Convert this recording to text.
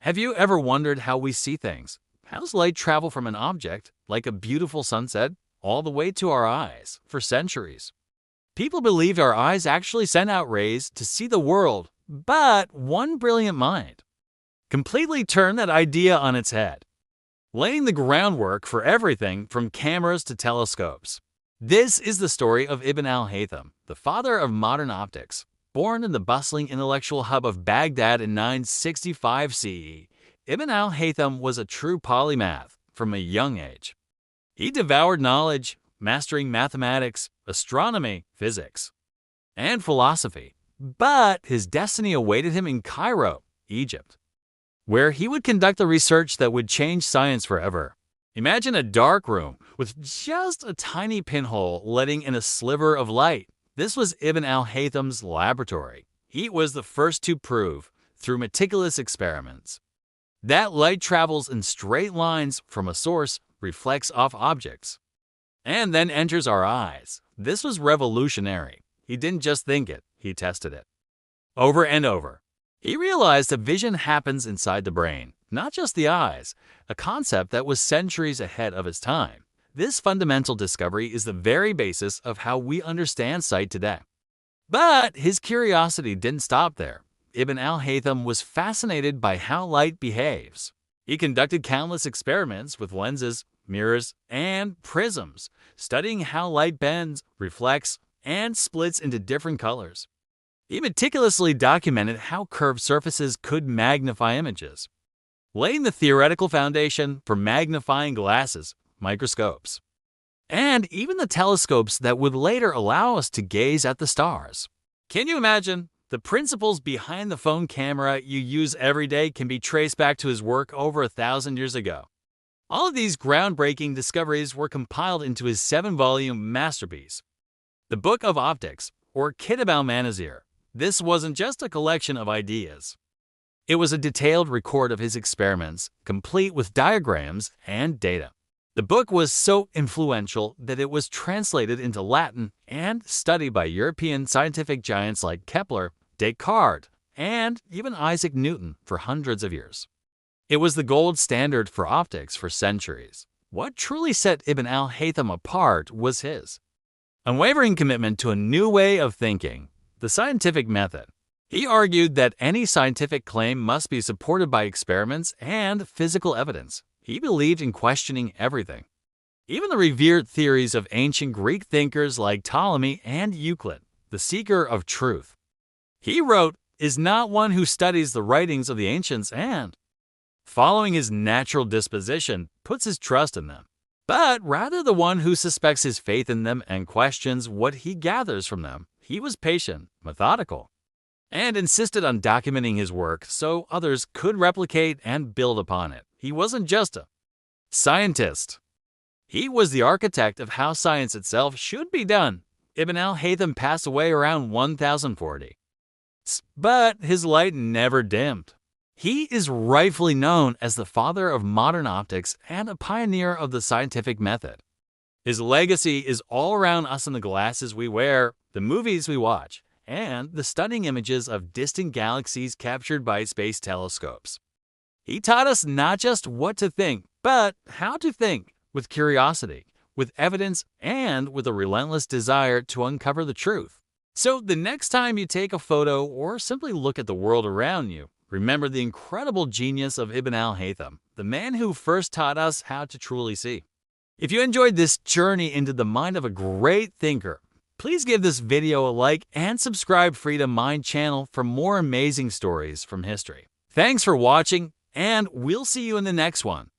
Have you ever wondered how we see things? How does light travel from an object, like a beautiful sunset, all the way to our eyes for centuries? People believe our eyes actually send out rays to see the world, but one brilliant mind completely turned that idea on its head, laying the groundwork for everything from cameras to telescopes. This is the story of Ibn al-Haytham, the father of modern optics. Born in the bustling intellectual hub of Baghdad in 965 CE, Ibn al-Haytham was a true polymath from a young age. He devoured knowledge, mastering mathematics, astronomy, physics, and philosophy. But his destiny awaited him in Cairo, Egypt, where he would conduct the research that would change science forever. Imagine a dark room with just a tiny pinhole letting in a sliver of light. This was Ibn al-Haytham's laboratory. He was the first to prove, through meticulous experiments, that light travels in straight lines from a source, reflects off objects, and then enters our eyes. This was revolutionary. He didn't just think it, he tested it. Over and over. He realized that vision happens inside the brain, not just the eyes, a concept that was centuries ahead of its time. This fundamental discovery is the very basis of how we understand sight today. But his curiosity didn't stop there. Ibn al-Haytham was fascinated by how light behaves. He conducted countless experiments with lenses, mirrors, and prisms, studying how light bends, reflects, and splits into different colors. He meticulously documented how curved surfaces could magnify images, laying the theoretical foundation for magnifying glasses, microscopes, and even the telescopes that would later allow us to gaze at the stars. Can you imagine? The principles behind the phone camera you use every day can be traced back to his work over 1,000 years ago. All of these groundbreaking discoveries were compiled into his 7-volume masterpiece, the Book of Optics, or Kitab al-Manazir. This wasn't just a collection of ideas. It was a detailed record of his experiments, complete with diagrams and data. The book was so influential that it was translated into Latin and studied by European scientific giants like Kepler, Descartes, and even Isaac Newton for hundreds of years. It was the gold standard for optics for centuries. What truly set Ibn al-Haytham apart was his unwavering commitment to a new way of thinking, the scientific method. He argued that any scientific claim must be supported by experiments and physical evidence. He believed in questioning everything, even the revered theories of ancient Greek thinkers like Ptolemy and Euclid, the seeker of truth. He wrote, is not one who studies the writings of the ancients and, following his natural disposition, puts his trust in them, but rather the one who suspects his faith in them and questions what he gathers from them. He was patient, methodical, and insisted on documenting his work so others could replicate and build upon it. He wasn't just a scientist. He was the architect of how science itself should be done. Ibn al-Haytham passed away around 1040. But his light never dimmed. He is rightfully known as the father of modern optics and a pioneer of the scientific method. His legacy is all around us in the glasses we wear, the movies we watch, and the stunning images of distant galaxies captured by space telescopes. He taught us not just what to think, but how to think, with curiosity, with evidence, and with a relentless desire to uncover the truth. So the next time you take a photo or simply look at the world around you, remember the incredible genius of Ibn al-Haytham, the man who first taught us how to truly see. If you enjoyed this journey into the mind of a great thinker, please give this video a like and subscribe free to my channel for more amazing stories from history. Thanks for watching, and we'll see you in the next one.